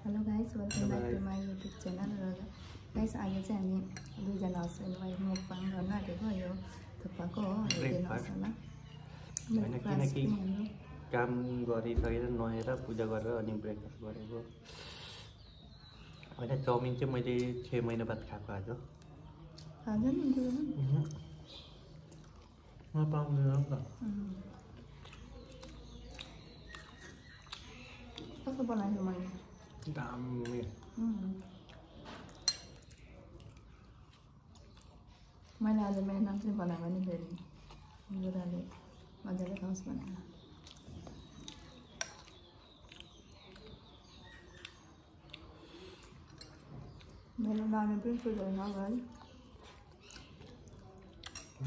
Hello guys, welcome back to my YouTube channel. र guys आज चाहिँ हामी दुईजना हस्बेन्ड वाइफ मुकबाङ गर्न आँटेको। यो थुक्पाको हो, हेरिदिनुहोस् होला। किनकि काम गरिसकेर नुहाएर पूजा गरेर अनि ब्रेकफास्ट गरेको होइन। चाउमिन चाहिँ मैले 6 महिना बाद खाएको आज। पाउँदैन नि त। कस्तो बनाएको मैले दामी। मैले आज मेहनतले बनाएको नि, फेरि बुढाले मजाले खाओस् भनेर। मेरो नानी पनि सुझाउन है,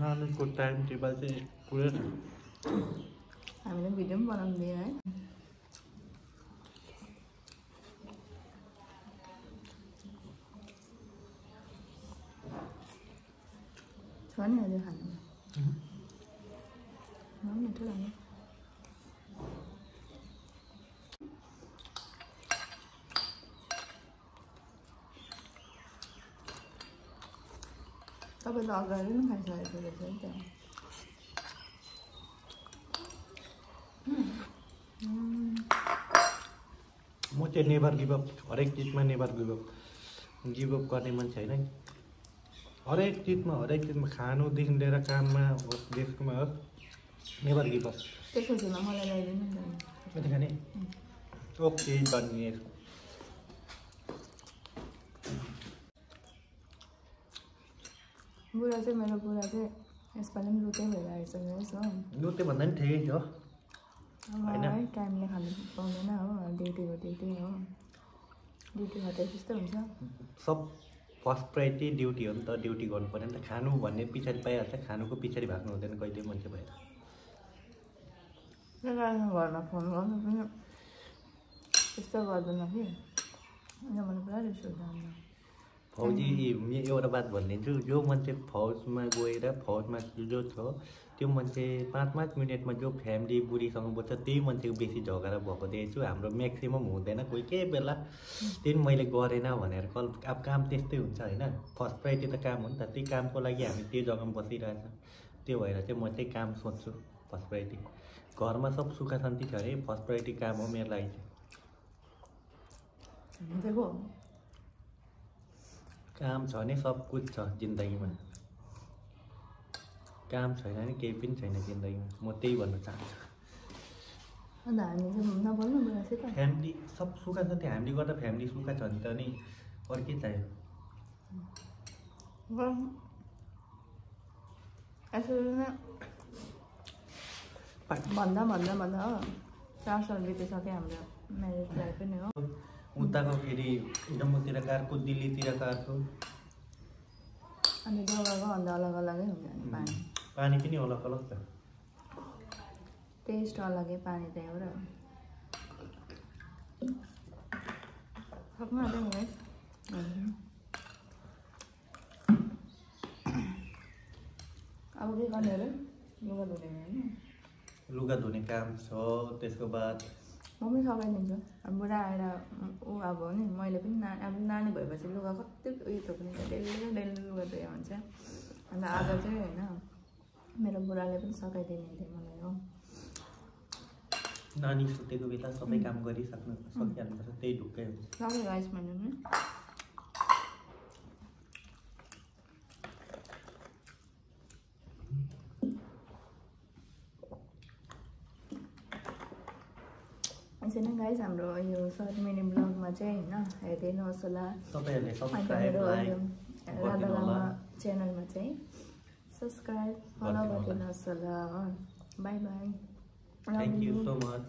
नानीको टाइम टेबल चाहिँ पुरै छ। हामीले भिडियो पनि बनाउनु दियो है। छ नि अझै खानु मिठो लाग्यो। तपाईँ त अगाडि पनि खाइसकेको रहेछ नि त। म चाहिँ नेभर गिभअप, हरेक चिजमा नेभर गिभअप गर्ने मान्छे होइन। हरेक चिजमा खानुदेखि लिएर काममा होस्, देशमा होस्, नेभर गिभअप। त्यसको छुमा मलाई ल्याइदिनु नि त। कति खाने? Okay, done. बुढा चाहिँ मेरो बुढा चाहिँ यसपालि पनि लुटे भएर आइसक्यो हो। लुटे भन्दा पनि ठिकै छ होइन, टाइमले खानु पाउँदैन हो। ड्युटी हो, ड्युटी खटे जस्तो हुन्छ। सब फर्स्ट प्रायोरिटी ड्युटी हो नि त। ड्युटी गर्नु पऱ्यो नि त। खानु भन्ने पछाडि पाइहाल्छ, खानुको पछाडि भाग्नु हुँदैन कहिले मान्छे भएर। घरमा फोन गर्नु पनि त्यस्तो गर्दैन कि, अन्त मलाई पुरा रिस उठ्छ। फौजी एउटा बात भनिदिन्छु, जो मान्छे फौजमा गएर फौजमा जो छ त्यो मान्छे 5-5 मिनटमा जो फ्यामिली बुढीसँग बस्छ त्यही मान्छेको बेसी झगडा भएको देखेको छु। हाम्रो म्याक्सिमम हुँदैन, कोही बेला त्यही मैले गरेन भनेर अब काम त्यस्तै हुन्छ होइन। फर्स्ट प्रायोरिटी त काम हो नि त। त्यही कामको लागि हामी त्यो जग्गामा बसिरहेछ। त्यो भएर चाहिँ म चाहिँ काम सोच्छु फर्स्ट प्रायोरिटी। घरमा सब सुख शान्ति छ अरे, फर्स्ट प्रायोरिटी काम हो मेरो लागि चाहिँ। काम छ भने सब कुछ छ जिन्दगीमा, काम छैन भने केही पनि छैन जिन्दगीमा। म त्यही भन्न चाहन्छु। अन्त हामी चाहिँ नबोल्नु बुढासित। फ्यामिली सब सुख छ, त्यो हामीले गर्दा फ्यामिली सुख छ भने त नि अरू के चाहियो। भन्दा हो 4 साल बितिसक्यो हाम्रो म्यारेज लाइफ पनि हो। उताको फेरि जम्मूतिर कारको, दिल्लीतिर कारको, अनि जग्गाको अन्त अलग अलगै हुन्छ नि। पानी पनि अलग अलग छ, टेस्ट अलगै पानी त एउटा सक्नु आँट्यो है। अब के गर्ने अरे? लुगा धुने काम छ। त्यसको बाद म पनि सघाइदिन्छु। अब बुढा आएर ऊ अब नि मैले पनि अब नानी भएपछि लुगा कति उयो थोक्ने, डेली लुगा धोयो भन्छ। अन्त आज चाहिँ होइन, मेरो बुढाले पनि सघाइदिने थियो मलाई हो। नानी सुतेको बेला सबै काम सकिहाल्नुपर्छ, त्यही ढुक्कै हुन्छ। सबै राइस मैले पनि यसरी नै गाइस हाम्रो यो सर्ट मिनी ब्लगमा चाहिँ होइन हेरिदिनुहोस् होला। तपाईँहरूले मेरो राधा लामा च्यानलमा चाहिँ सब्सक्राइब फलो गरिदिनुहोस् होला। By by. Thank you so much.